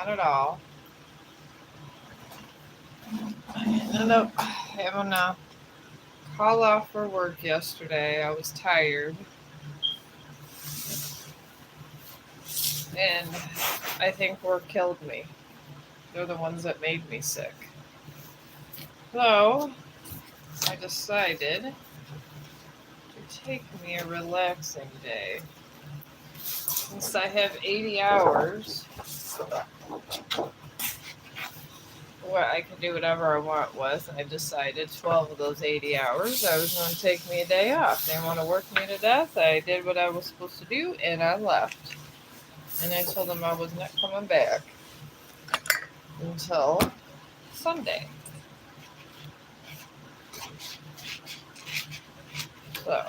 not at all. I ended up having a call off for work yesterday. I was tired, and I think work killed me. They're the ones that made me sick. So I decided to take me a relaxing day. Since I have 80 hours, what I can do whatever I want with, I decided 12 of those 80 hours I was going to take me a day off. They want to work me to death. I did what I was supposed to do and I left. And I told them I was not coming back until Sunday. So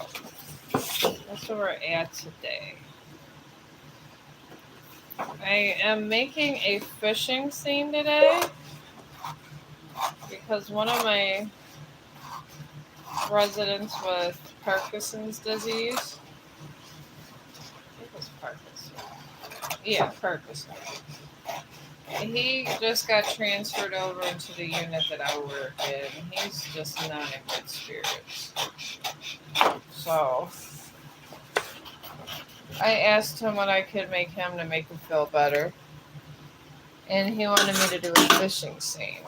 that's where we're at today. I am making a fishing scene today because one of my residents with Parkinson's disease, I think it was Parkinson's. Yeah, Parkinson's. He just got transferred over into the unit that I work in. He's just not in good spirits. So I asked him what I could make him to make him feel better. And he wanted me to do a fishing scene.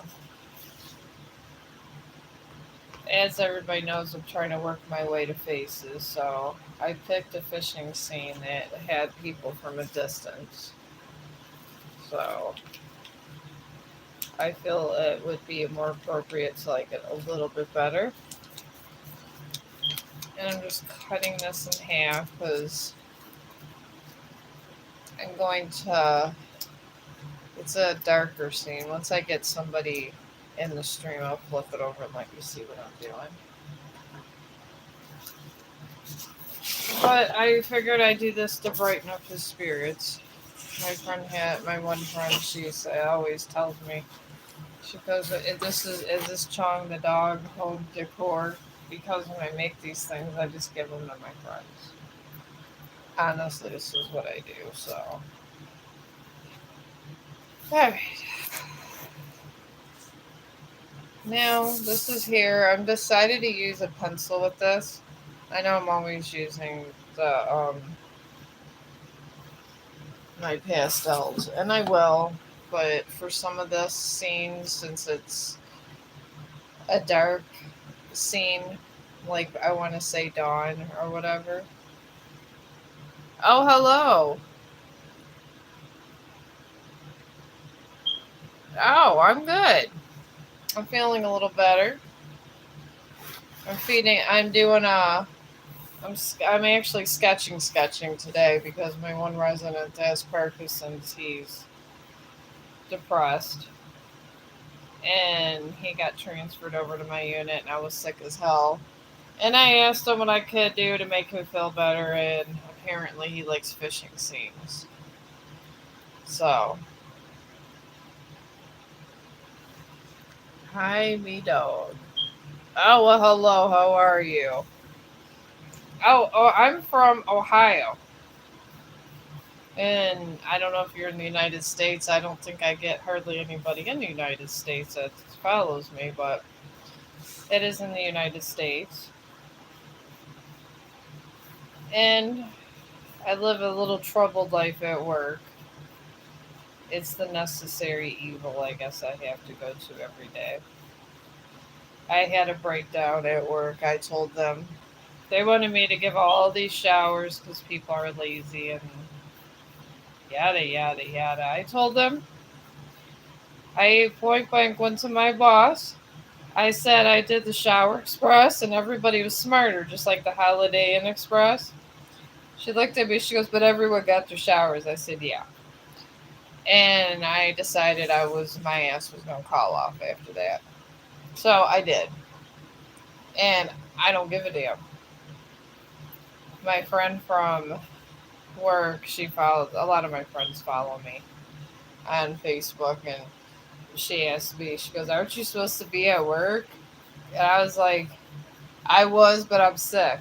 As everybody knows, I'm trying to work my way to faces, so I picked a fishing scene that had people from a distance. So I feel it would be more appropriate to like it a little bit better. And I'm just cutting this in half because I'm going to. It's a darker scene. Once I get somebody in the stream, I'll flip it over and let you see what I'm doing. But I figured I'd do this to brighten up his spirits. My one friend, always tells me, she goes, is this Chong the dog home decor? Because when I make these things, I just give them to my friends. Honestly, this is what I do, so. Alright. Now, this is here. I'm decided to use a pencil with this. I know I'm always using the my pastels, and I will, but for some of this scene, since it's a dark scene, like I want to say dawn or whatever. Oh, hello. Oh, I'm good. I'm feeling a little better. I'm doing I'm actually sketching today because my one resident has Parkinson's. He's depressed, and he got transferred over to my unit, and I was sick as hell. And I asked him what I could do to make him feel better, and apparently he likes fishing scenes. So, hi, me dog. Oh, well, hello, how are you? I'm from Ohio. And I don't know if you're in the United States. I don't think I get hardly anybody in the United States that follows me, but it is in the United States. And I live a little troubled life at work. It's the necessary evil, I guess, I have to go to every day. I had a breakdown at work. I told them they wanted me to give all these showers because people are lazy and yada, yada, yada. I told them, I point blank went to my boss. I said I did the Shower Express and everybody was smarter, just like the Holiday Inn Express. She looked at me, she goes, but everyone got their showers. I said, yeah. And I decided my ass was going to call off after that. So I did. And I don't give a damn. My friend from work, she follows, a lot of my friends follow me on Facebook, and she asked me, she goes, aren't you supposed to be at work? And I was like, I was, but I'm sick.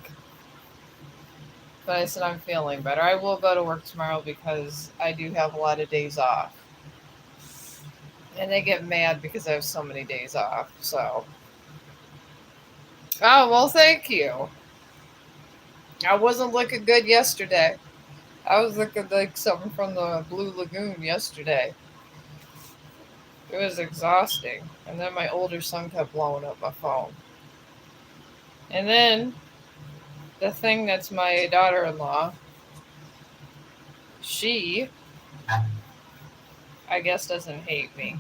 But I said, I'm feeling better. I will go to work tomorrow because I do have a lot of days off. And they get mad because I have so many days off. So, oh, well, thank you. I wasn't looking good yesterday. I was looking like something from the Blue Lagoon yesterday. It was exhausting. And then my older son kept blowing up my phone. And then the thing that's my daughter in law, she, I guess, doesn't hate me.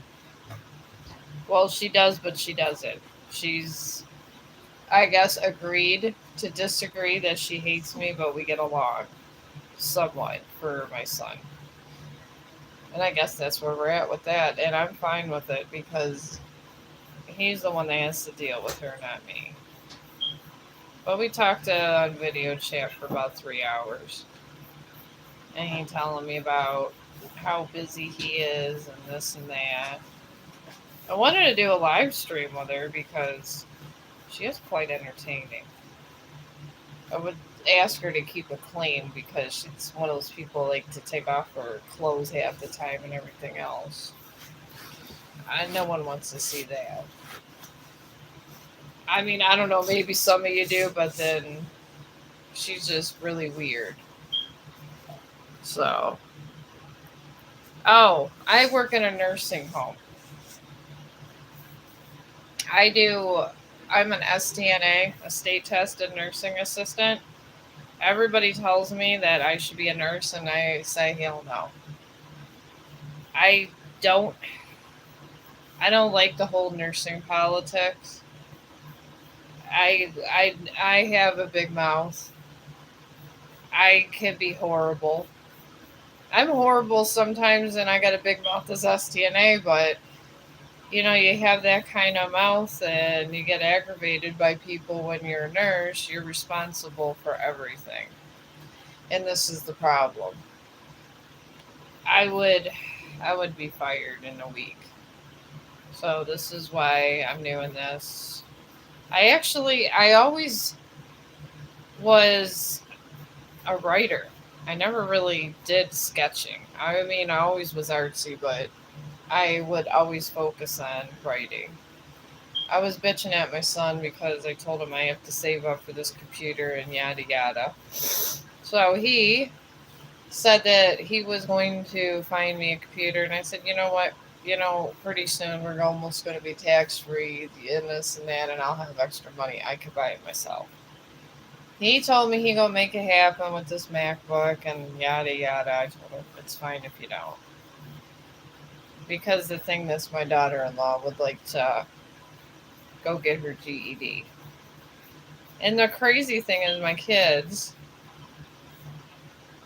Well, she does, but she doesn't. She's, I guess, agreed to disagree that she hates me, but we get along somewhat for my son. And I guess that's where we're at with that. And I'm fine with it because he's the one that has to deal with her, not me. But we talked on video chat for about 3 hours. And he telling me about how busy he is and this and that. I wanted to do a live stream with her because she is quite entertaining. I would ask her to keep it clean because she's one of those people like to take off her clothes half the time and everything else. No one wants to see that. I mean, I don't know, maybe some of you do, but then she's just really weird. So, oh, I work in a nursing home. I do, I'm an STNA, a state tested nursing assistant. Everybody tells me that I should be a nurse, and I say, hell no. I don't, I don't like the whole nursing politics. I have a big mouth. I can be horrible. I'm horrible sometimes, and I got a big mouth as STNA, but you have that kind of mouth and you get aggravated by people when you're a nurse, you're responsible for everything. And this is the problem. I would be fired in a week. So this is why I'm doing this. I always was a writer. I never really did sketching. I mean, I always was artsy, but I would always focus on writing. I was bitching at my son because I told him I have to save up for this computer and yada yada. So he said that he was going to find me a computer, and I said, you know what? Pretty soon we're almost going to be tax free and this and that, and I'll have extra money. I could buy it myself. He told me he gonna make it happen with this MacBook and yada yada. I told him it's fine if you don't, because the thing that's my daughter-in-law would like to go get her GED. And the crazy thing is,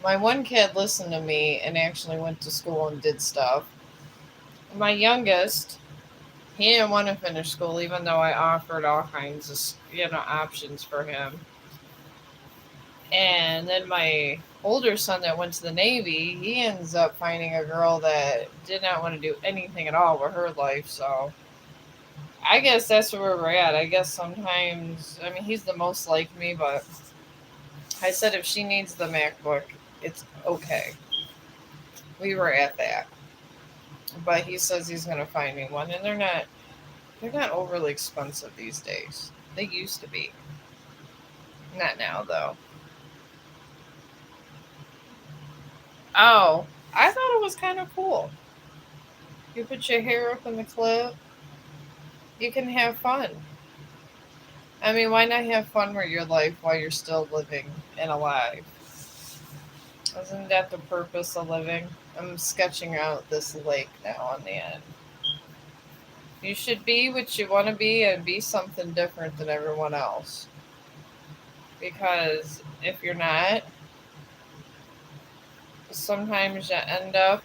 my one kid listened to me and actually went to school and did stuff. My youngest, he didn't want to finish school, even though I offered all kinds of, options for him. And then my older son that went to the Navy, he ends up finding a girl that did not want to do anything at all with her life. So I guess that's where we're at. I guess sometimes, I mean, he's the most like me, but I said if she needs the MacBook, it's okay. We were at that. But he says he's going to find me one, and they're not overly expensive these days. They used to be. Not now, though. Oh, I thought it was kind of cool. You put your hair up in the clip, you can have fun. I mean, why not have fun with your life while you're still living and alive? Isn't that the purpose of living? I'm sketching out this lake now on the end. You should be what you want to be and be something different than everyone else. Because if you're not, sometimes you end up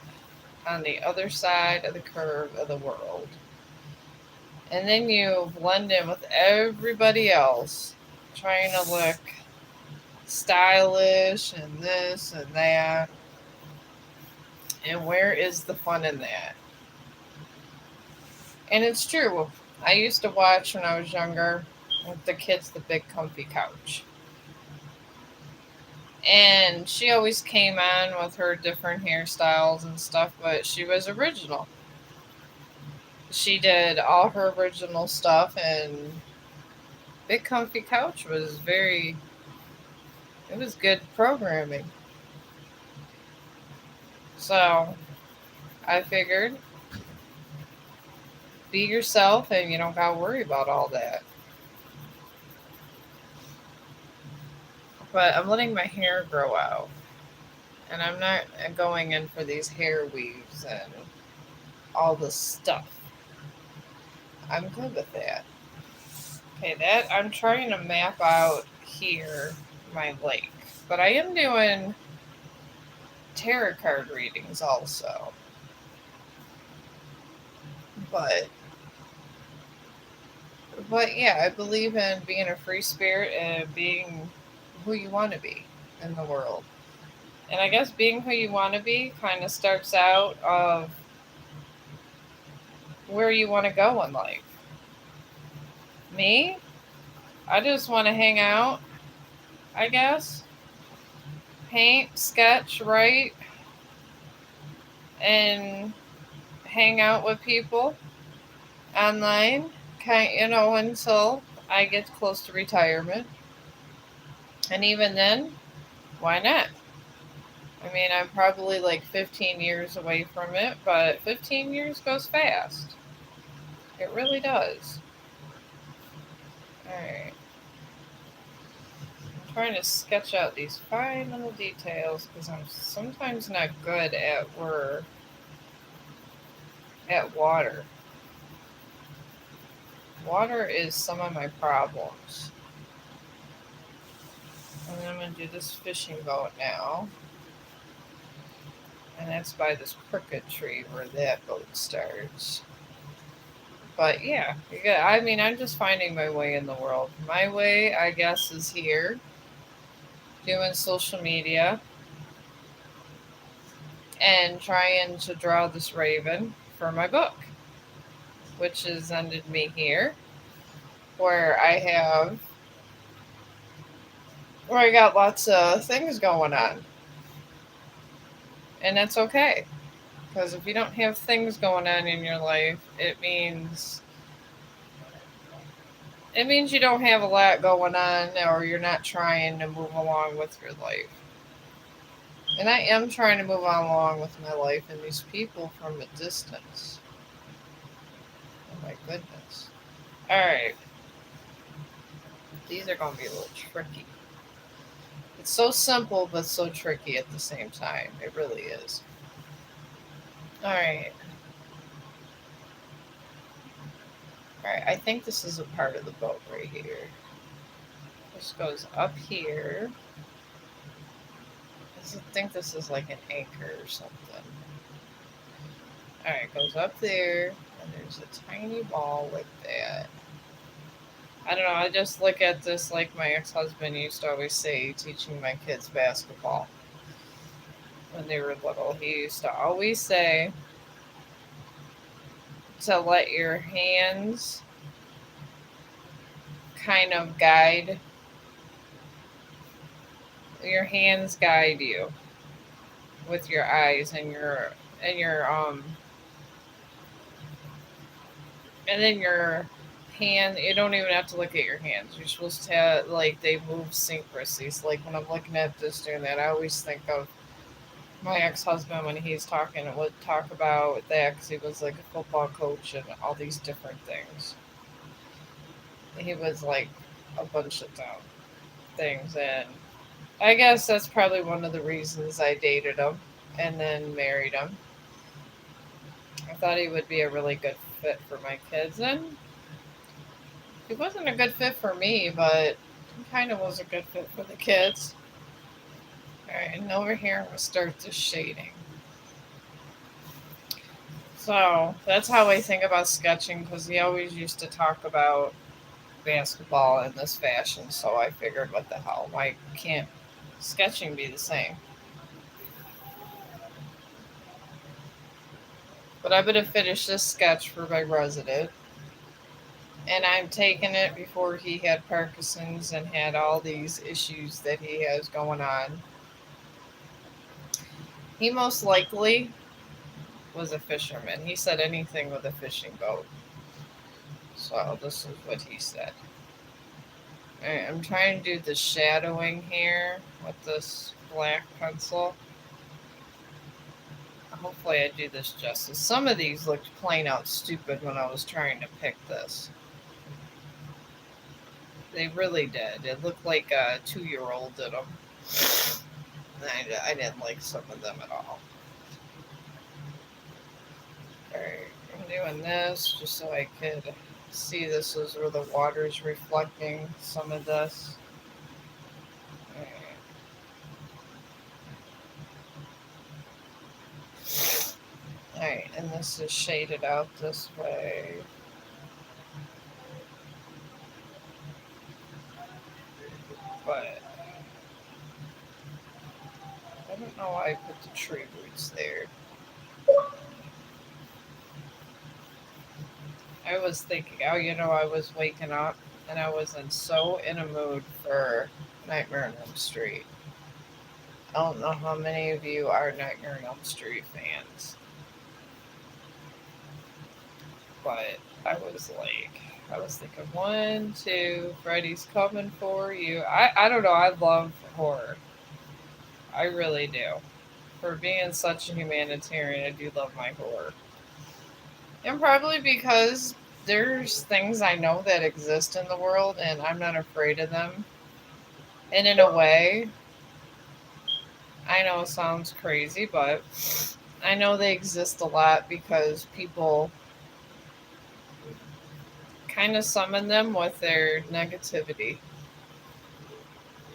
on the other side of the curve of the world. And then you blend in with everybody else, trying to look stylish and this and that. And where is the fun in that? And it's true. I used to watch when I was younger with the kids the big comfy couch. And she always came on with her different hairstyles and stuff, but she was original. She did all her original stuff, and Big Comfy Couch was it was good programming. So I figured, be yourself and you don't got to worry about all that. But I'm letting my hair grow out, and I'm not going in for these hair weaves and all this stuff. I'm good with that. Okay, that I'm trying to map out here my lake, but I am doing tarot card readings also. But yeah, I believe in being a free spirit and being who you want to be in the world. And I guess being who you want to be kind of starts out of where you want to go in life. Me, I just want to hang out, I guess. Paint, sketch, write, and hang out with people online, until I get close to retirement. And even then, why not? I mean, I'm probably like 15 years away from it, but 15 years goes fast. It really does. Alright. I'm trying to sketch out these fine little details because I'm sometimes not good at water. Water is some of my problems. And then I'm going to do this fishing boat now. And that's by this crooked tree where that boat starts. But yeah, I mean, I'm just finding my way in the world. My way, I guess, is here, doing social media and trying to draw this raven for my book, which has ended me here, where I got lots of things going on. And that's okay. Because if you don't have things going on in your life, it means you don't have a lot going on, or you're not trying to move along with your life. And I am trying to move on along with my life and these people from a distance. Oh my goodness. Alright. These are going to be a little tricky. It's so simple, but so tricky at the same time. It really is. Alright. Alright, I think this is a part of the boat right here. This goes up here. I think this is like an anchor or something. Alright, it goes up there, and there's a tiny ball like that. I don't know, I just look at this like my ex-husband used to always say, teaching my kids basketball when they were little. He used to always say to let your hands kind of guide you with your eyes and then your hand. You don't even have to look at your hands. You're supposed to have, like, they move synchronously. So like when I'm looking at this doing that, I always think of my ex-husband when he's talking and would talk about that, because he was like a football coach and all these different things. He was like a bunch of things, and I guess that's probably one of the reasons I dated him and then married him. I thought he would be a really good fit for my kids, and he wasn't a good fit for me, but he kind of was a good fit for the kids. Alright, and over here I'm going to start the shading. So that's how I think about sketching, because he always used to talk about basketball in this fashion, so I figured, what the hell, why can't sketching be the same? But I'm going to finish this sketch for my resident, and I'm taking it before he had Parkinson's and had all these issues that he has going on. He most likely was a fisherman. He said anything with a fishing boat. So this is what he said. Alright, I'm trying to do the shadowing here with this black pencil. Hopefully I do this justice. Some of these looked plain out stupid when I was trying to pick this. They really did. It looked like a 2-year-old did them. I didn't like some of them at all. Alright, I'm doing this just so I could see this is where the water's reflecting some of this. Alright, and this is shaded out this way. But I don't know why I put the tree roots there. I was thinking, oh, I was waking up and I wasn't so in a mood for Nightmare on Elm Street. I don't know how many of you are Nightmare on Elm Street fans, but I was thinking, 1, 2, Freddy's coming for you. I don't know. I love horror. I really do. For being such a humanitarian, I do love my horror. And probably because there's things I know that exist in the world and I'm not afraid of them. And in a way, I know it sounds crazy, but I know they exist a lot because people kind of summon them with their negativity.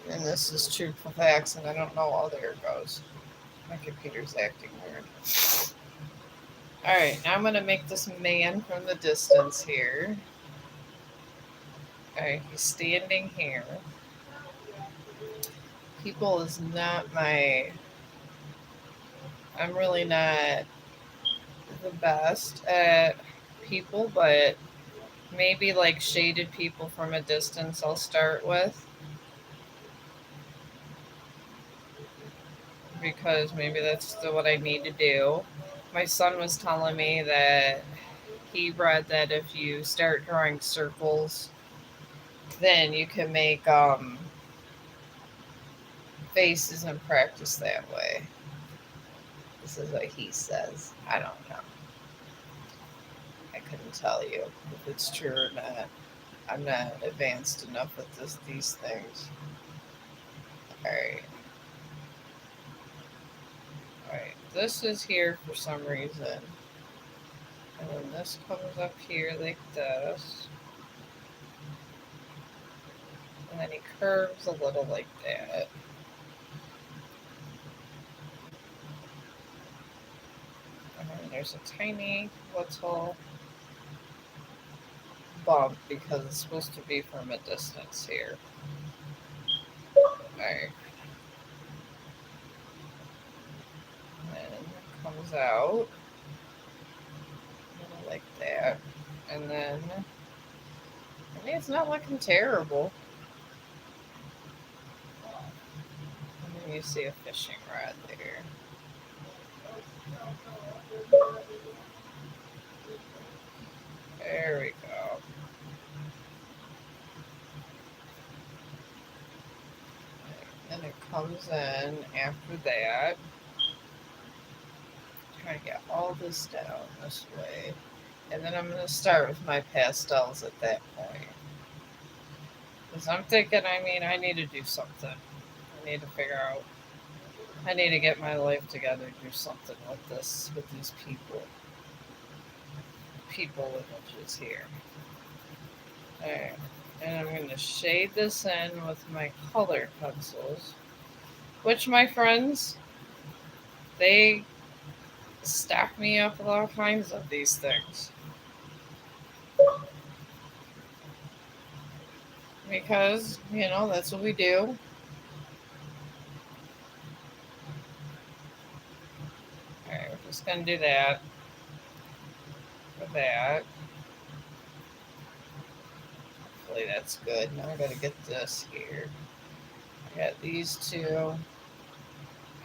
And this is true for facts, and I don't know. Oh, there it goes. My computer's acting weird. Alright, now I'm going to make this man from the distance here. Alright, he's standing here. People is not my... I'm really not the best at people, but maybe like shaded people from a distance I'll start with. Because maybe that's what I need to do. My son was telling me that he read that if you start drawing circles, then you can make faces and practice that way. This is what he says. I don't know. I couldn't tell you if it's true or not. I'm not advanced enough with these things. Alright. Alright, this is here for some reason. And then this comes up here like this. And then he curves a little like that. And then there's a tiny little bump because it's supposed to be from a distance here. Alright. And then it comes out like that. And then I mean, it's not looking terrible. And then you see a fishing rod there. There we go. And it comes in after that. Try to get all this down this way. And then I'm going to start with my pastels at that point. Because I'm thinking, I need to do something. I need to figure out. I need to get my life together, do something with this, with these people. People images here. Alright. And I'm going to shade this in with my color pencils. Which, my friends, they stack me up with all kinds of these things. Because, that's what we do. Alright, we're just going to do that. For that. Hopefully that's good. Now I got to get this here. I got these two.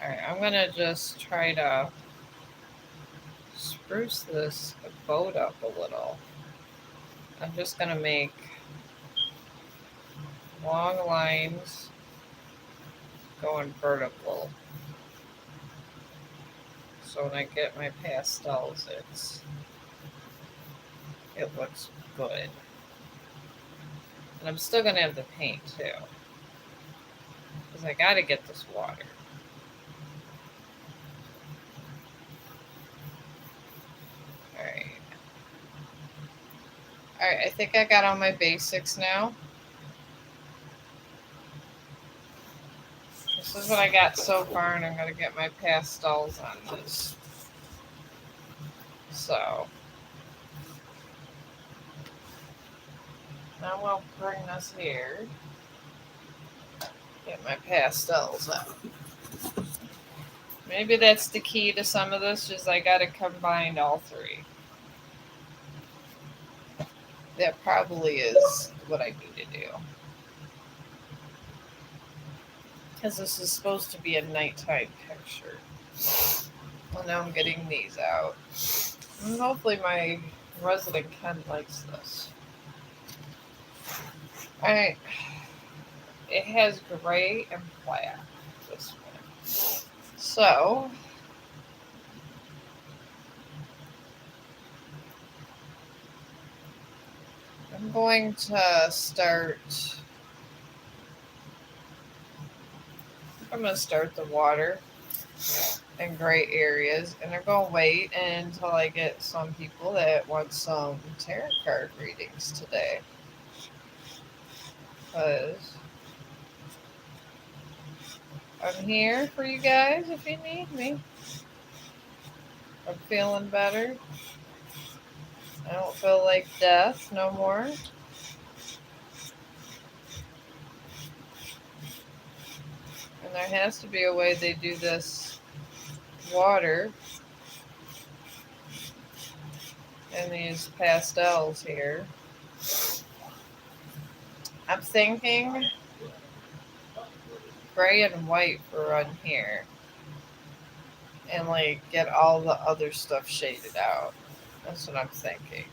Alright, I'm going to just try to spruce this boat up a little, I'm just going to make long lines going vertical. So when I get my pastels, it looks good. And I'm still going to have the paint too, because I got to get this water. Alright. Alright, I think I got all my basics now. This is what I got so far, and I'm going to get my pastels on this. So, now we'll bring this here. Get my pastels out. Maybe that's the key to some of this, is I got to combine all three. That probably is what I need to do. Because this is supposed to be a nighttime picture. Well, now I'm getting these out. And hopefully my resident Ken likes this. Alright. It has gray and black, this one. So, I'm going to start... I'm going to start the water in gray areas, and I'm going to wait until I get some people that want some tarot card readings today. Because I'm here for you guys if you need me. I'm feeling better. I don't feel like death no more. And there has to be a way they do this water and these pastels here. I'm thinking gray and white for on here. And like get all the other stuff shaded out. That's what I'm thinking.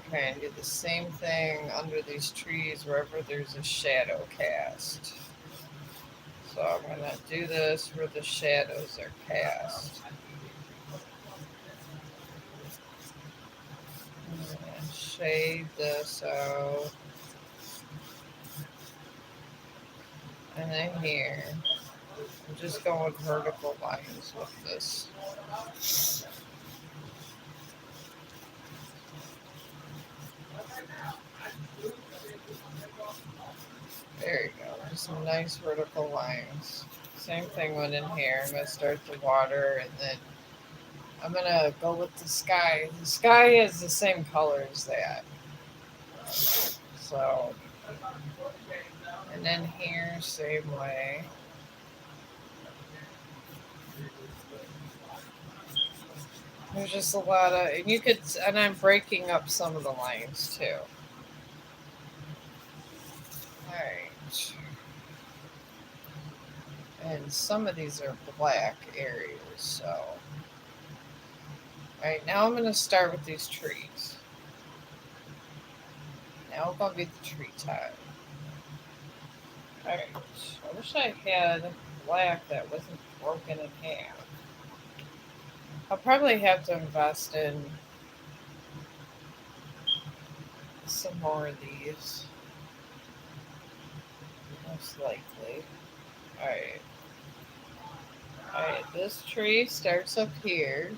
Okay, and do the same thing under these trees wherever there's a shadow cast. So I'm going to do this where the shadows are cast. And shade this out. And then here. I'm just going vertical lines with this. There you go. Just some nice vertical lines. Same thing went in here. I'm going to start the water, and then I'm going to go with the sky. The sky is the same color as that. So, and then here, same way. There's just a lot of, and you could, and I'm breaking up some of the lines too. Alright. And some of these are black areas, so. Alright, now I'm going to start with these trees. Now we're going to be the tree time. Alright, I wish I had black that wasn't broken in half. I'll probably have to invest in some more of these. Most likely. Alright. Alright, this tree starts up here.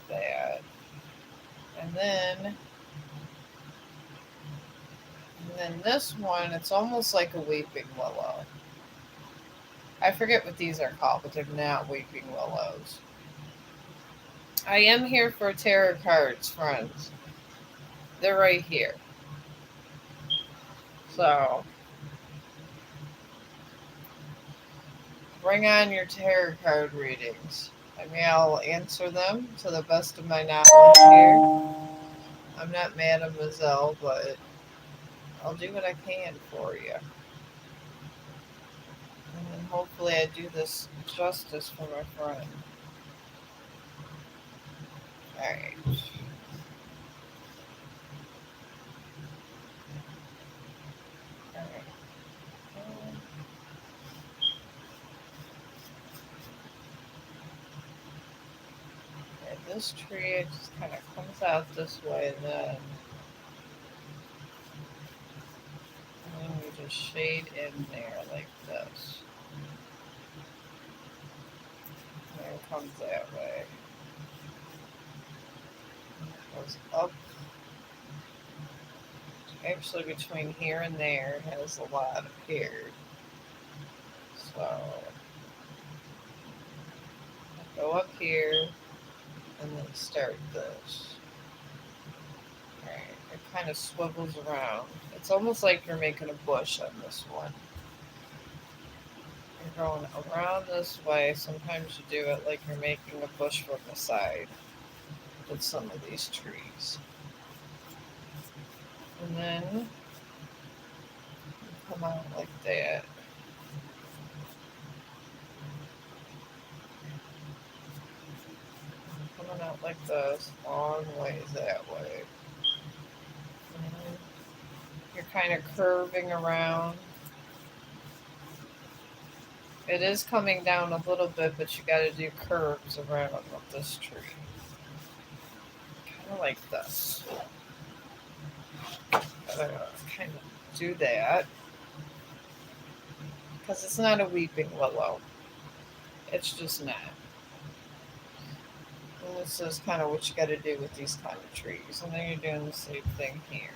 Like that. And then this one, it's almost like a weeping willow. I forget what these are called, but they're not weeping willows. I am here for tarot cards, friends. They're right here. So, bring on your tarot card readings. I mean, I'll answer them to the best of my knowledge here. I'm not Mademoiselle, but I'll do what I can for you. And then hopefully I do this justice for my friend. Alright. Alright. Okay, this tree it just kind of comes out this way, and then we just shade in there like this. And then it comes that way. And it goes up. Actually, between here and there has a lot appeared. So I go up here and then start this. Alright, it kind of swivels around. It's almost like you're making a bush on this one. You're going around this way. Sometimes you do it like you're making a bush from the side with some of these trees. And then you come out like that. Coming out like this, long ways that way. And you're kind of curving around. It is coming down a little bit, but you got to do curves around with this tree. Kind of like this. Gotta kind of do that. Because it's not a weeping willow. It's just not. And this is kind of what you got to do with these kind of trees. And then you're doing the same thing here.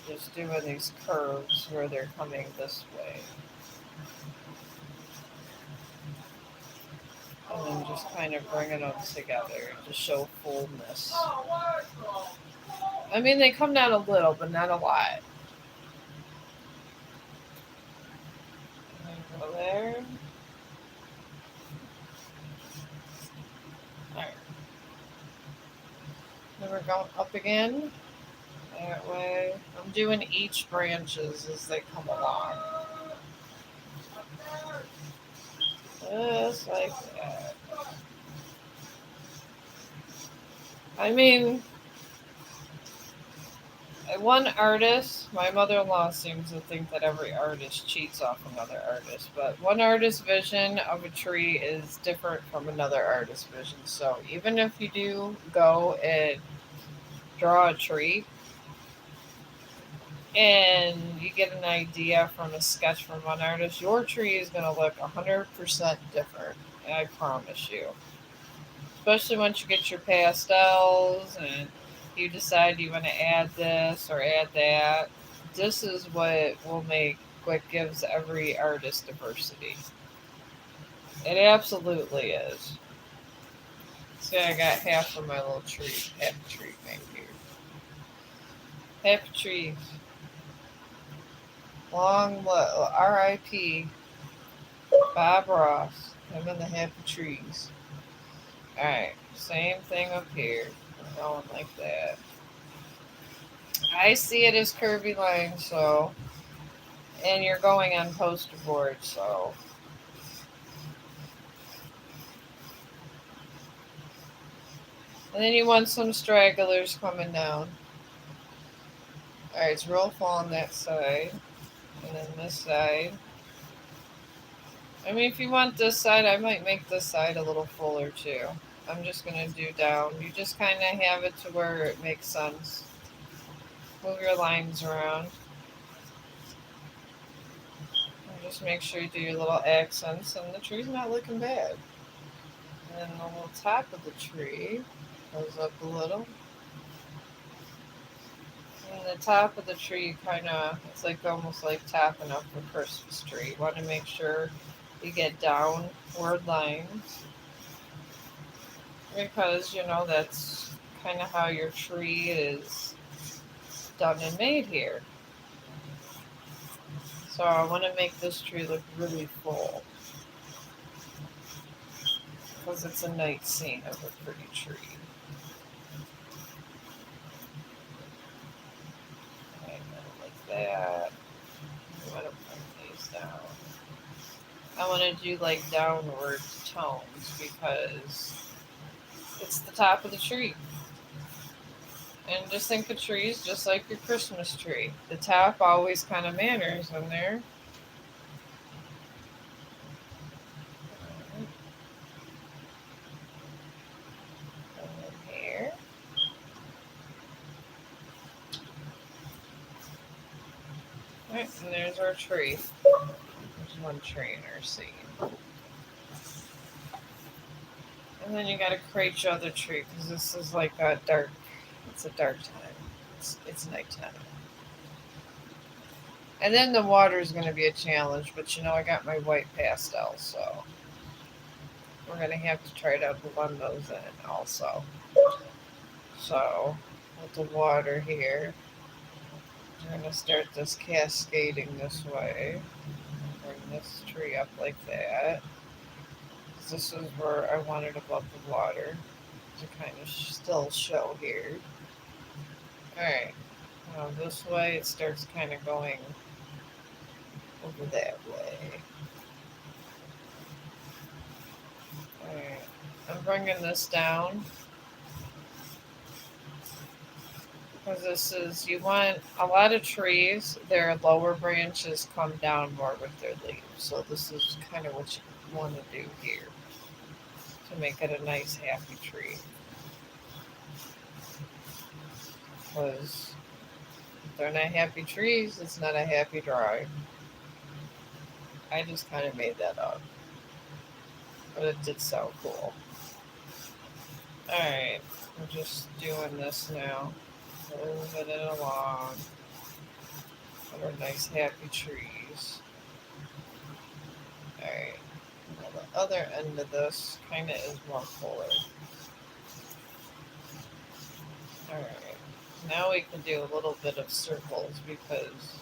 You're just doing these curves where they're coming this way. And then just kind of bringing them together to show fullness. I mean, they come down a little, but not a lot. And then go there. Alright. Then we're going up again. That way. I'm doing each branches as they come along. Just like that. I mean, one artist, my mother-in-law seems to think that every artist cheats off another artist, but one artist's vision of a tree is different from another artist's vision. So even if you do go and draw a tree and you get an idea from a sketch from one artist, your tree is going to look 100% different. I promise you. Especially once you get your pastels and you decide you want to add this or add that. This is what gives every artist diversity. It absolutely is. See, I got half of my little tree, half a tree right here. Half a tree. R.I.P. Bob Ross. Him and the happy trees. Alright, same thing up here. Going like that. I see it as curvy lines, so. And you're going on poster board, so. And then you want some stragglers coming down. Alright, it's real full on that side. And then this side. I mean, if you want this side, I might make this side a little fuller too. I'm just going to do down. You just kind of have it to where it makes sense. Move your lines around. And just make sure you do your little accents, and the tree's not looking bad. And then the little top of the tree goes up a little. And the top of the tree it's like almost like tapping up a Christmas tree. You want to make sure you get downward lines. Because, that's kind of how your tree is done and made here. So I want to make this tree look really full. Because it's a night scene of a pretty tree. Okay, like that. I'm going to bring these down. I want to do like downward tones because it's the top of the tree. And just think of trees just like your Christmas tree. The top always kind of matters in there. And then here. Right, and there's our tree. There's one tree in our scene. And then you gotta create your other tree because this is like a dark. It's a dark time. It's nighttime. And then the water is gonna be a challenge, but I got my white pastel, so we're gonna have to try to blend those in also. So with the water here, we're gonna start this cascading this way. Bring this tree up like that. This is where I want it above the water to kind of still show here. Alright, now this way it starts kind of going over that way. Alright, I'm bringing this down because this is, you want a lot of trees, their lower branches come down more with their leaves. So this is kind of what you want to do here to make it a nice happy tree. Because if they're not happy trees, it's not a happy drawing. I just kind of made that up. But it did sound cool. Alright, we're just doing this now. Moving it along. What are nice happy trees. Alright. Now the other end of this kind of is more fuller. Alright. Now we can do a little bit of circles because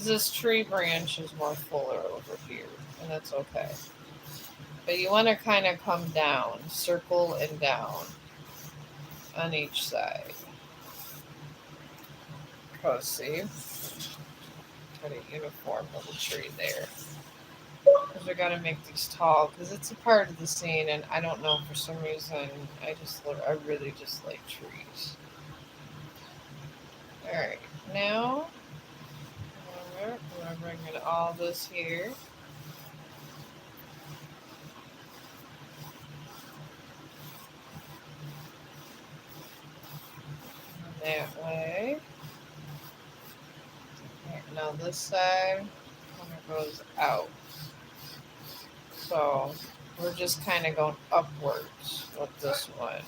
this tree branch is more fuller over here, and that's okay. But you want to kind of come down, circle and down on each side. Because, see, got a uniform little tree there. Because we got to make these tall, because it's a part of the scene, and I don't know, for some reason, I really just like trees. Alright, now, I'm going to bring in all this here. That way. Now this side kind of goes out. So we're just kind of going upwards with this one.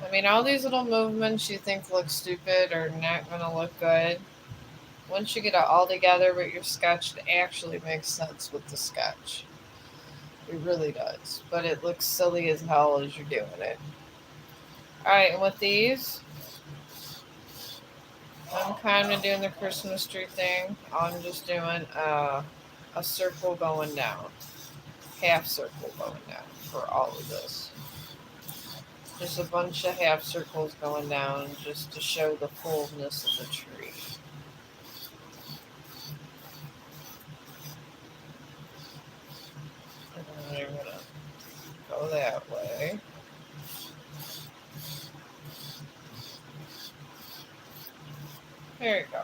I mean, all these little movements you think look stupid are not going to look good. Once you get it all together with your sketch, it actually makes sense with the sketch. It really does. But it looks silly as hell as you're doing it. Alright, and with these, I'm kind of doing the Christmas tree thing. I'm just doing a circle going down. Half circle going down for all of this. Just a bunch of half circles going down just to show the fullness of the tree. And then I'm going to go that way. There you go.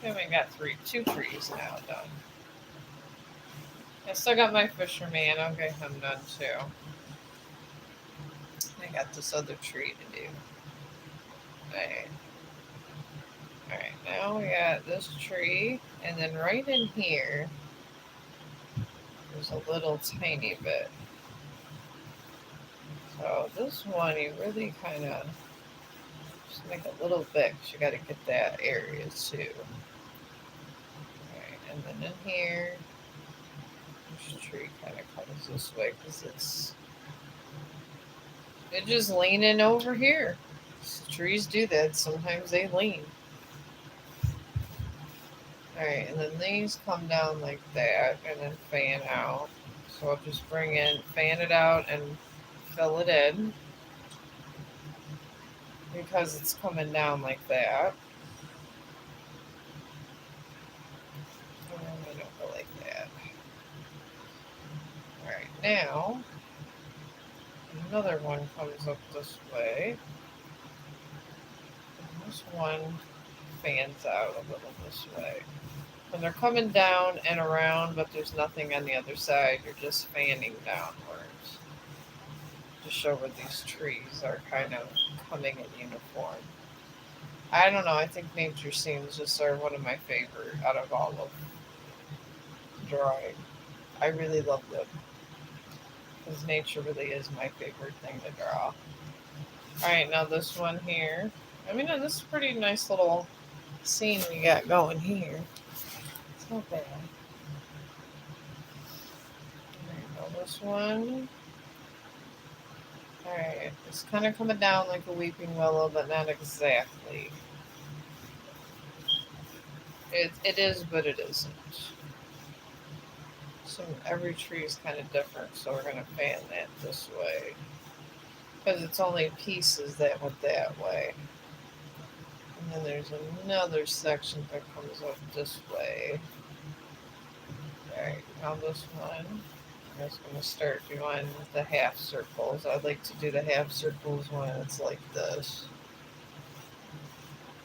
And we got two trees now done. I still got my fisherman. I'll get him done too. I got this other tree to do. Alright, now we got this tree, and then right in here, there's a little tiny bit. So this one, you really kind of just make a little bit, because you got to get that area too. Alright, and then in here, this tree kind of comes this way, because it's just leaning over here. Trees do that. Sometimes they lean. Alright, and then these come down like that and then fan out. So I'll just fan it out and fill it in. because it's coming down like that. And then we don't go like that. Alright, now another one comes up this way. And this one fans out a little this way. And they're coming down and around, but there's nothing on the other side. You're just fanning downwards to show where these trees are kind of coming in uniform. I don't know. I think nature scenes just are one of my favorite out of all of drawing. I really love them because nature really is my favorite thing to draw. All right, now this one here. I mean, this is a pretty nice little scene we got going here. It's not bad. All right, now this one. All right, it's kind of coming down like a weeping willow, but not exactly. It is, but it isn't. So every tree is kind of different, so we're going to fan that this way. Because it's only pieces that went that way. And then there's another section that comes up this way. Alright, now this one. I'm just going to start doing the half circles. I like to do the half circles when it's like this.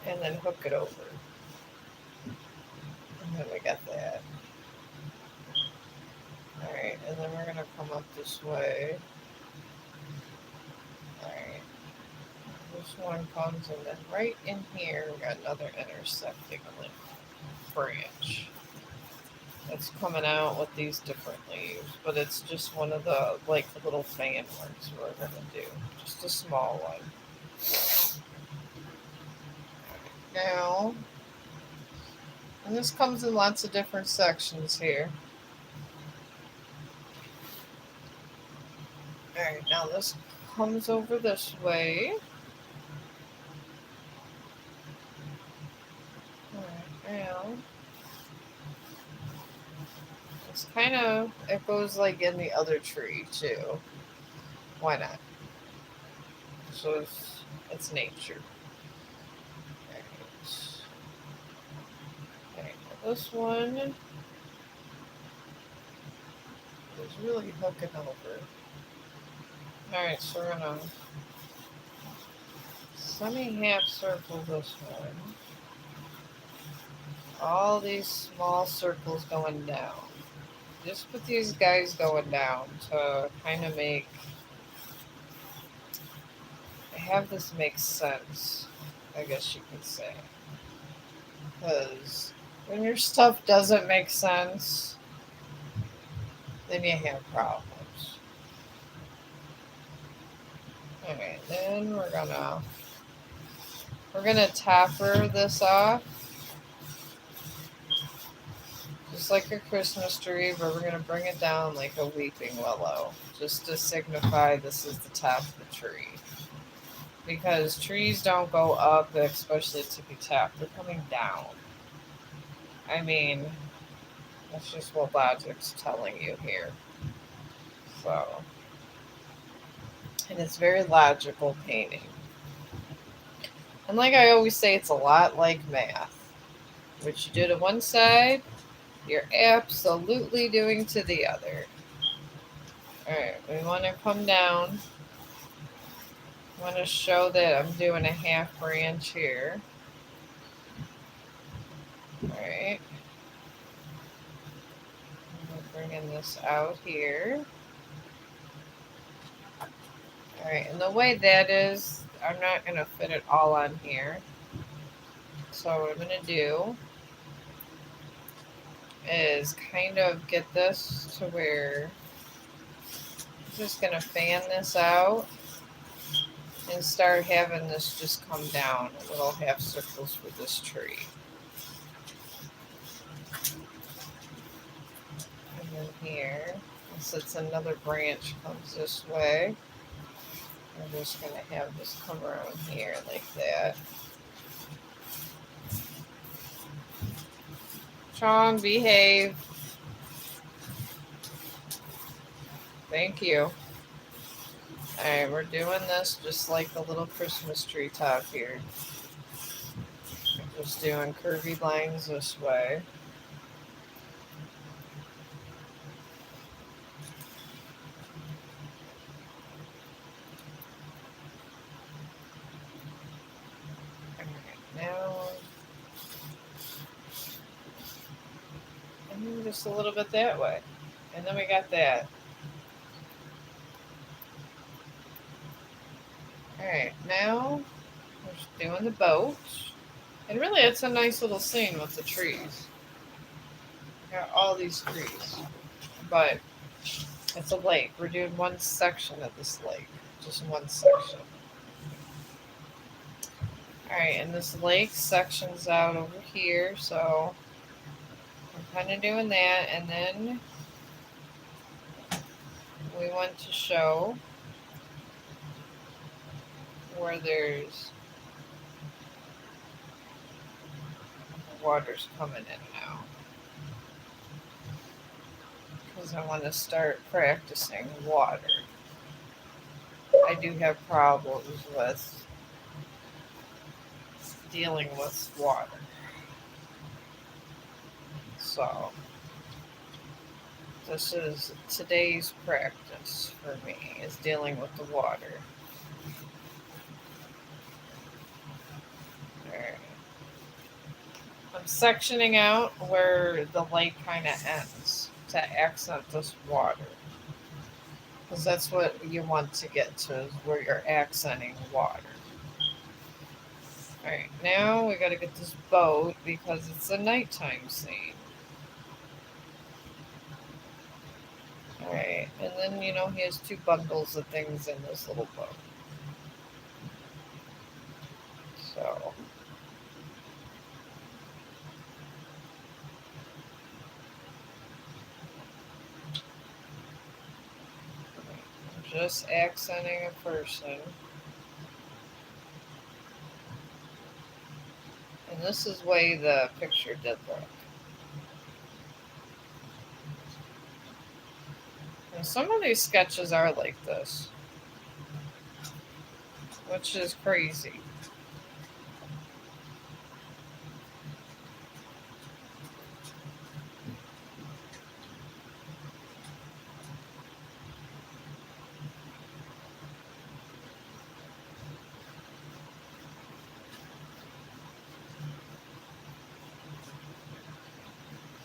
And then hook it over. And then we got that. Alright, and then we're going to come up this way. Alright. This one comes, and then right in here we got another intersecting branch that's coming out with these different leaves, but it's just one of the like little fan ones we're gonna do, just a small one. Now, and this comes in lots of different sections here. All right, now this comes over this way. Now, it's kind of, it goes like in the other tree too. Why not? So it's nature. Alright, this one is really hooking over. Alright, so we're gonna semi-half circle this one. All these small circles going down. Just put these guys going down to kind of have this make sense, I guess you could say. Because when your stuff doesn't make sense, then you have problems. Alright, then we're gonna taper this off. Just like a Christmas tree, but we're going to bring it down like a weeping willow, just to signify this is the top of the tree. Because trees don't go up, especially to be tapped. They're coming down. I mean, that's just what logic's telling you here. So, and it's very logical painting. And like I always say, it's a lot like math. What you do to one side, you're absolutely doing to the other. Alright, we want to come down. I want to show that I'm doing a half branch here. Alright. I'm bringing this out here. Alright, and the way that is, I'm not going to fit it all on here. So what I'm going to do is kind of get this to where I'm just going to fan this out and start having this just come down in little half circles for this tree. And then here, since another branch comes this way, I'm just going to have this come around here like that. Chong, behave. Thank you. Alright, we're doing this just like the little Christmas tree top here. Just doing curvy lines this way. Now, and then just a little bit that way. And then we got that. Alright, now we're just doing the boat. And really, it's a nice little scene with the trees. Got all these trees. But it's a lake. We're doing one section of this lake. Just one section. Alright, and this lake sections out over here, so I'm kind of doing that, and then we want to show where there's water's coming in now. Because I want to start practicing water. I do have problems with dealing with water. So, this is today's practice for me, is dealing with the water. Alright. I'm sectioning out where the lake kind of ends to accent this water. Because that's what you want to get to, is where you're accenting water. Alright, now we gotta get this boat because it's a nighttime scene. Alright, and then, he has two bundles of things in this little boat. So, I'm just accenting a person. And this is the way the picture did look. And some of these sketches are like this, which is crazy.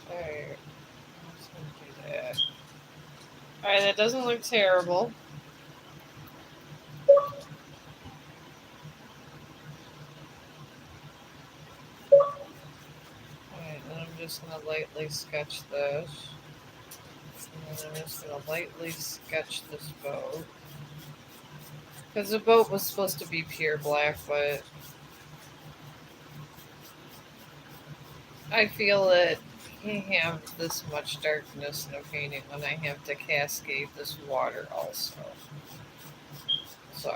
Alright, let's do that. Alright, that doesn't look terrible. Alright, then I'm just going to lightly sketch this. And then I'm just going to lightly sketch this boat. Because the boat was supposed to be pure black, but I feel that you have this much darkness in a painting when I have to cascade this water also. So.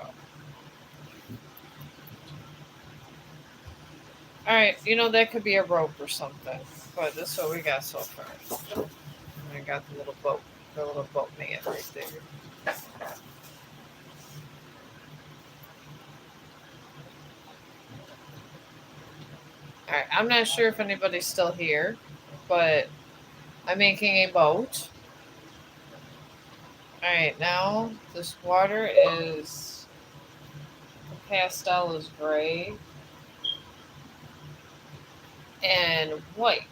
Alright, that could be a rope or something. But this is what we got so far. And I got the little boat man right there. Alright, I'm not sure if anybody's still here, but I'm making a boat. Alright, now this water is, the pastel is gray and white.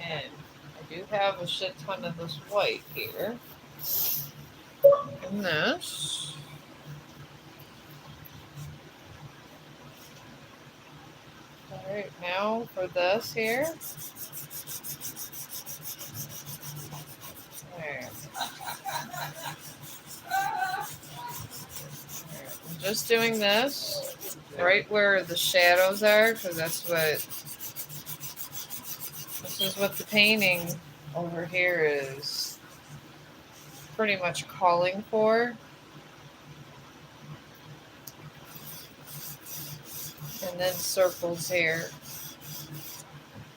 And I do have a shit ton of this white here. And this. Alright, now for this here. Alright. I'm just doing this right where the shadows are, because this is what the painting over here is pretty much calling for. And then circles here.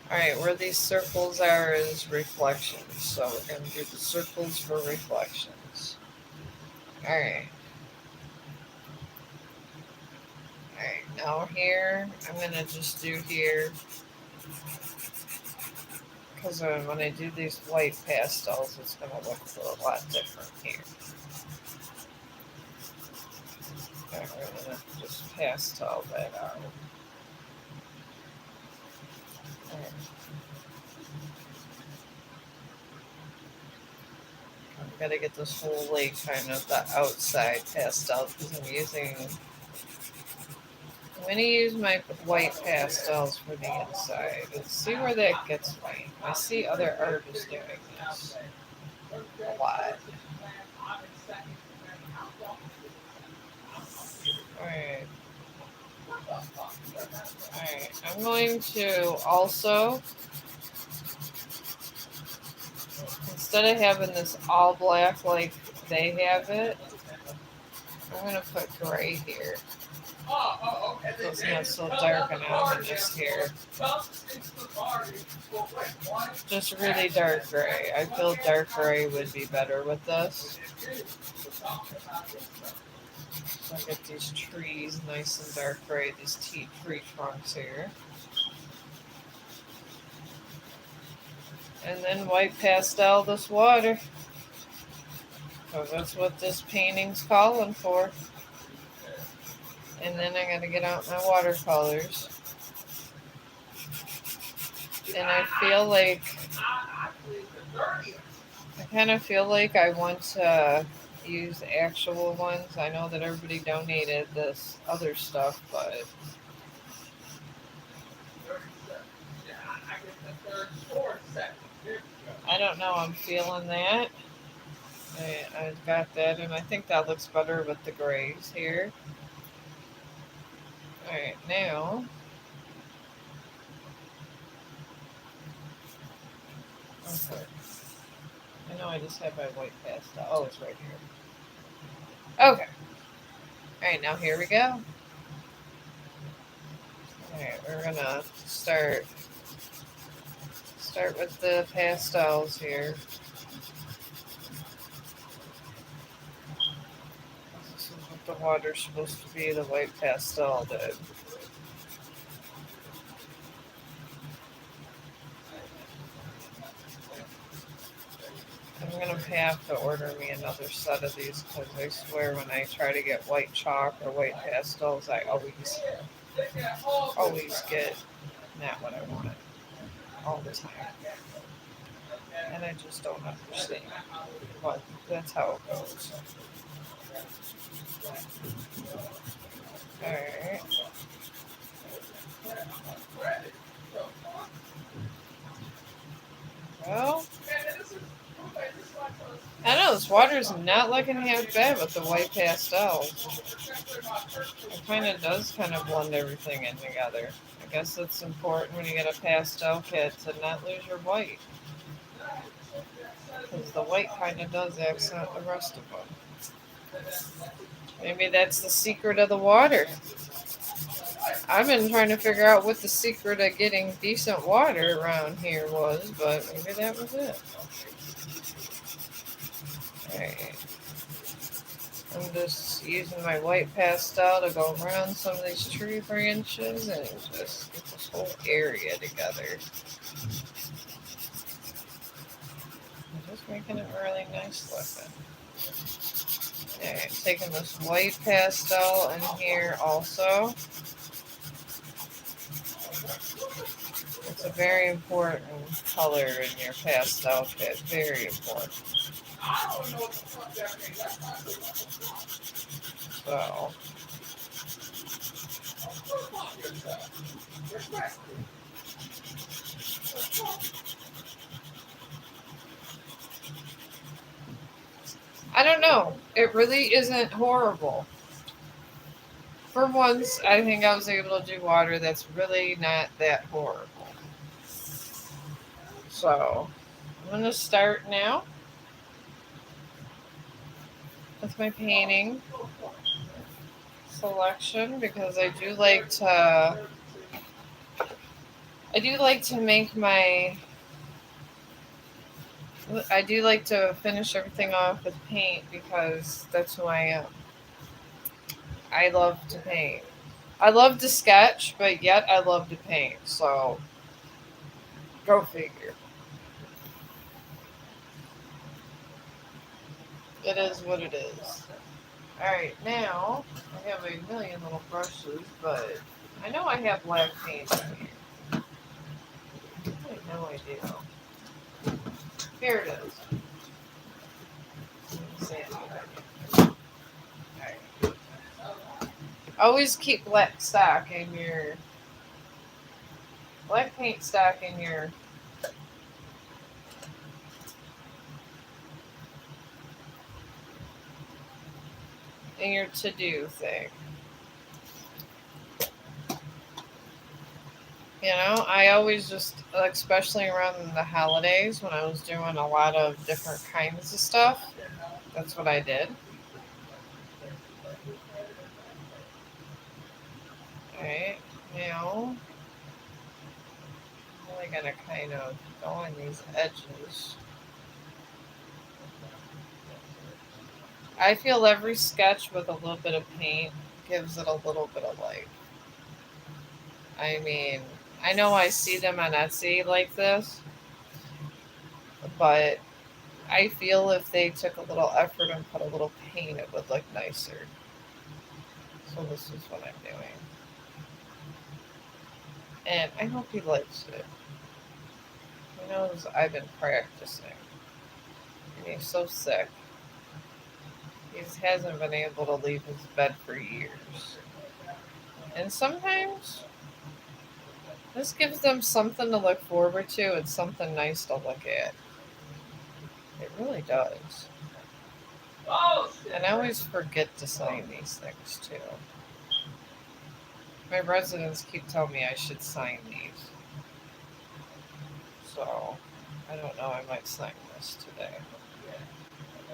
Alright, where these circles are is reflections. So we're going to do the circles for reflections. Alright. Now here, I'm going to just do here, because when I do these white pastels, it's going to look a lot different here. Okay, we're going to just pastel that out. Right. I've got to get this whole lake kind of the outside pastel, because I'm going to use my white pastels for the inside. Let's see where that gets me. I see other artists doing this a lot. Alright. Alright. I'm going to also, instead of having this all black like they have it, I'm going to put gray here. So it's not so dark and ominous here. Just really dark gray. I feel dark gray would be better with this. So I get these trees nice and dark gray, these tree trunks here. And then white pastel this water. So that's what this painting's calling for. And then I gotta get out my watercolors. And I kind of feel like I want to use actual ones. I know that everybody donated this other stuff, but I don't know. I'm feeling that. I've got that, and I think that looks better with the grays here. Alright, now okay. I know I just have my white pastel. Oh, it's right here. Okay. Alright, now here we go. Alright, we're gonna start with the pastels here. This is what the water's supposed to be, the white pastel did. I'm going to have to order me another set of these, because I swear when I try to get white chalk or white pastels, I always get not what I want all the time. And I just don't understand. But that's how it goes. Alright. Well, I know this water's not looking half bad with the white pastels. It does blend everything in together. I guess it's important when you get a pastel kit to not lose your white, because the white does accent the rest of them. Maybe that's the secret of the water. I've been trying to figure out what the secret of getting decent water around here was, but maybe that was it. Alright. I'm just using my white pastel to go around some of these tree branches and just get this whole area together. I'm just making it really nice looking. Alright, taking this white pastel in here also. It's a very important color in your pastel kit. Very important. So, I don't know. It really isn't horrible. For once, I think I was able to do water that's really not that horrible. So, I'm going to start now with my painting selection, because I do like to make my... I do like to finish everything off with paint, because that's who I am. I love to paint. I love to sketch, but yet I love to paint. So go figure. It is what it is. All right, now I have a million little brushes, but I know I have black paint in here. I have no idea. Here it is. Alright. Always keep black paint stock in your to do thing. You know, I always just, especially around the holidays when I was doing a lot of different kinds of stuff, that's what I did. Alright, now I'm really gonna kind of go on these edges. I feel every sketch with a little bit of paint gives it a little bit of life. I mean, I know I see them on Etsy like this, but I feel if they took a little effort and put a little paint, it would look nicer. So this is what I'm doing. And I hope he likes it. He knows I've been practicing. And he's so sick. He hasn't been able to leave his bed for years. And sometimes this gives them something to look forward to and something nice to look at. It really does. And I always forget to sign these things too. My residents keep telling me I should sign these. So I don't know, I might sign this today.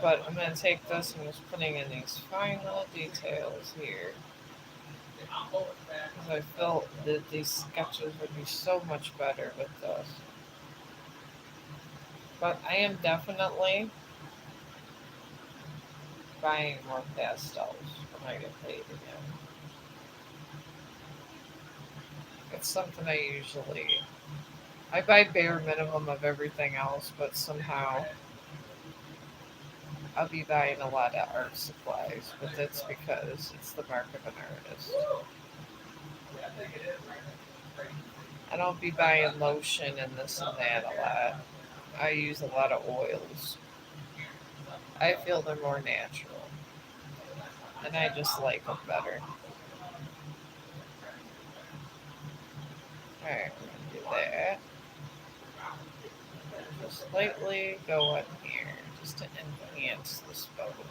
But I'm going to take this and just putting in these fine little details here. Because I felt that these sketches would be so much better with this. But I am definitely buying more pastels when I get paid again. It's something I buy bare minimum of everything else, but somehow I'll be buying a lot of art supplies, but that's because it's the mark of an artist. I don't be buying lotion and this and that a lot. I use a lot of oils. I feel they're more natural, and I just like them better. Alright, we're gonna do that. Just lightly go in here, just to enhance this photo.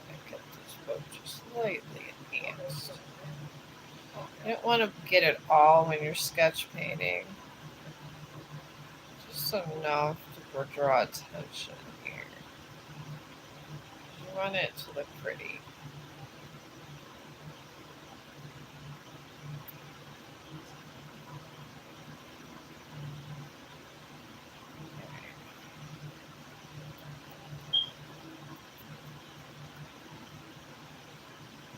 I get this photo just slightly enhanced. You don't want to get it all when you're sketch painting. Just enough to draw attention here. You want it to look pretty.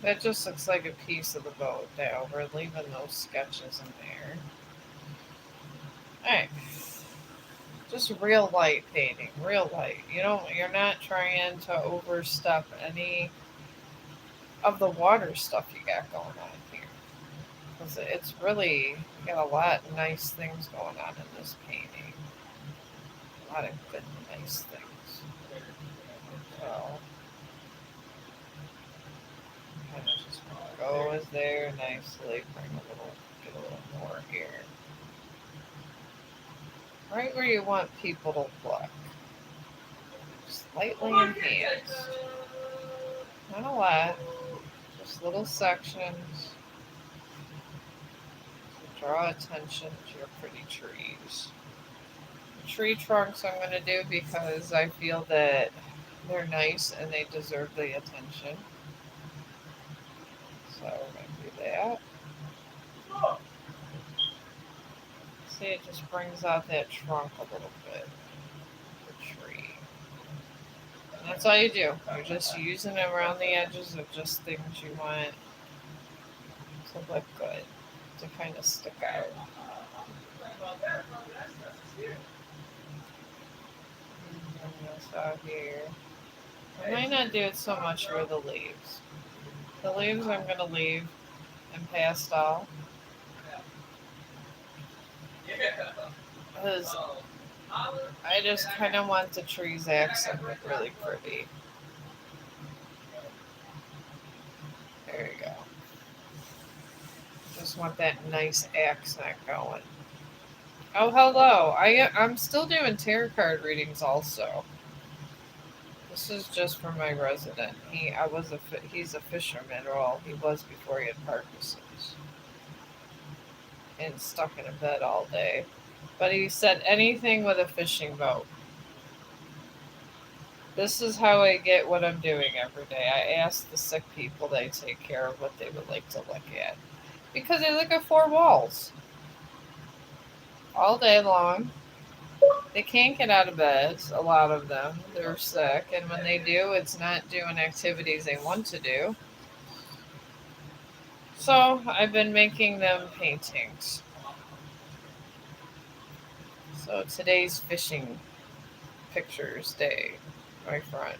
That just looks like a piece of the boat now. We're leaving those sketches in there. Alright. Just real light painting. Real light. You're not trying to overstep any of the water stuff you got going on here. Because it's really, you got a lot of nice things going on in this painting. A lot of good, nice things. So, kind of just goes there nicely. Get a little more here. Right where you want people to look. Slightly enhanced. Not a lot. Just little sections to draw attention to your pretty trees. The tree trunks I'm going to do because I feel that they're nice and they deserve the attention. So we're going to do that. See, it just brings out that trunk a little bit. The tree. That's all you do. You're just using them around the edges of just things you want to look good, to kind of stick out. And this out here. I might not do it so much for the leaves. The leaves I'm going to leave in pastel because I just kind of want the trees accent look really pretty. There you go. Just want that nice accent going. Oh, hello. I'm still doing tarot card readings also. This is just for my resident. He's a fisherman, or he was before he had Parkinson's, and stuck in a bed all day. But he said anything with a fishing boat. This is how I get what I'm doing every day. I ask the sick people they take care of what they would like to look at. Because they look at four walls all day long. They can't get out of bed, a lot of them. They're sick. And when they do, it's not doing activities they want to do. So I've been making them paintings. So today's fishing pictures day, my friend.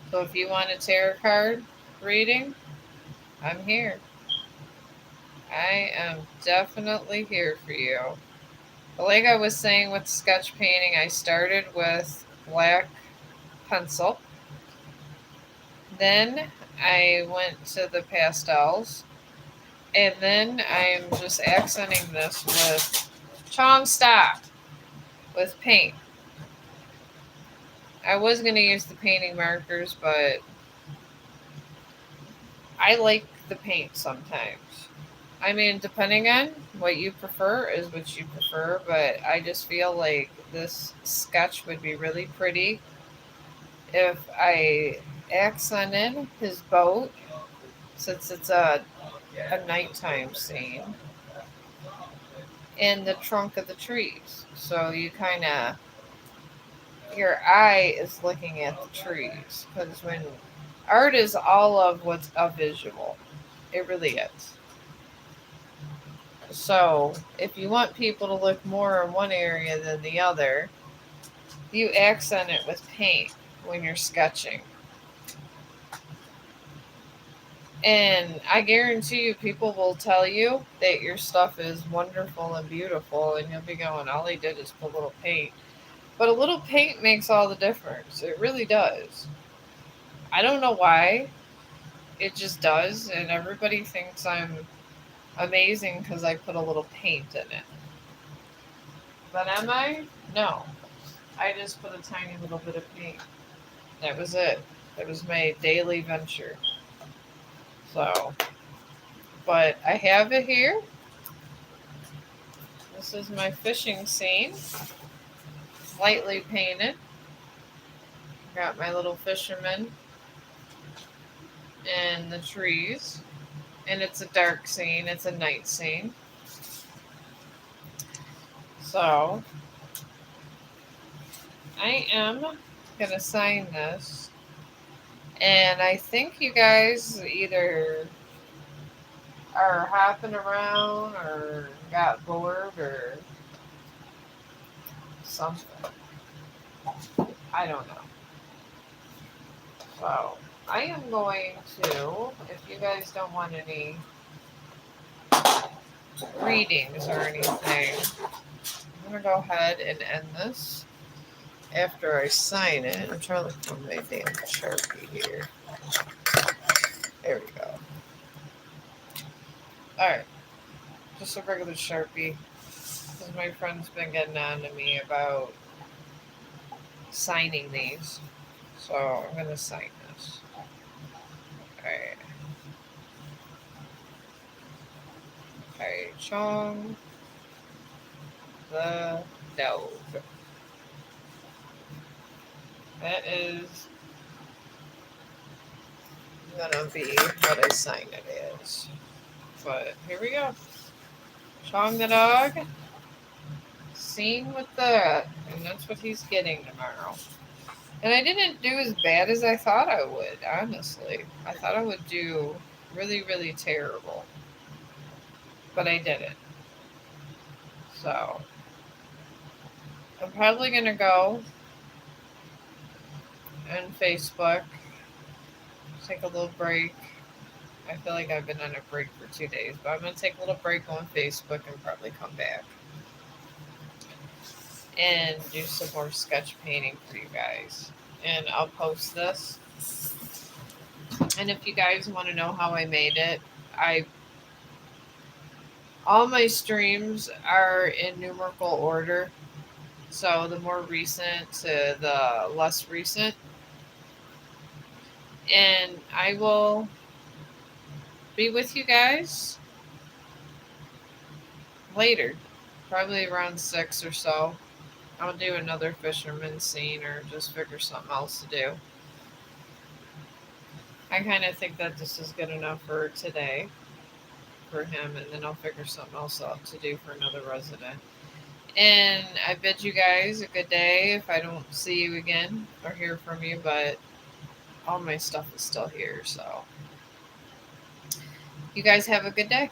So if you want a tarot card reading, I'm here. I am definitely here for you. But like I was saying with sketch painting, I started with black pencil. Then I went to the pastels. And then I'm just accenting this with Chong stop with paint. I was going to use the painting markers, but I like the paint sometimes. I mean, depending on what you prefer is what you prefer, but I just feel like this sketch would be really pretty if I accented his boat, since it's a nighttime scene, in the trunk of the trees. So you kind of, your eye is looking at the trees, because when art is all of what's a visual, it really is. So if you want people to look more in one area than the other, you accent it with paint when you're sketching. And I guarantee you, people will tell you that your stuff is wonderful and beautiful, and you'll be going, all they did is put a little paint. But a little paint makes all the difference. It really does. I don't know why. It just does. And everybody thinks I'm amazing because I put a little paint in it. But am I? No. I just put a tiny little bit of paint. That was it. That was my daily venture. So, but I have it here. This is my fishing scene. Lightly painted. Got my little fisherman and the trees. And it's a dark scene. It's a night scene. So, I am going to sign this. And I think you guys either are hopping around or got bored or something. I don't know. So I am going to, if you guys don't want any readings or anything, I'm going to go ahead and end this after I sign it. I'm trying to look for my damn Sharpie here. There we go. Alright. Just a regular Sharpie. Because my friend's been getting on to me about signing these. So I'm going to sign this. Alright. Alright, Chong the dog. That is gonna be what I sign it as. But here we go. Chong the dog. Seen with that. And that's what he's getting tomorrow. And I didn't do as bad as I thought I would, honestly. I thought I would do really, really terrible. But I didn't. So I'm probably going to go on Facebook, take a little break. I feel like I've been on a break for 2 days, but I'm going to take a little break on Facebook and probably come back and do some more sketch painting for you guys. And I'll post this. And if you guys want to know how I made it, I all my streams are in numerical order. So the more recent to the less recent. And I will be with you guys later, probably around 6 or so. I'll do another fisherman scene or just figure something else to do. I kind of think that this is good enough for today for him, and then I'll figure something else out to do for another resident. And I bid you guys a good day if I don't see you again or hear from you, but all my stuff is still here. So you guys have a good day.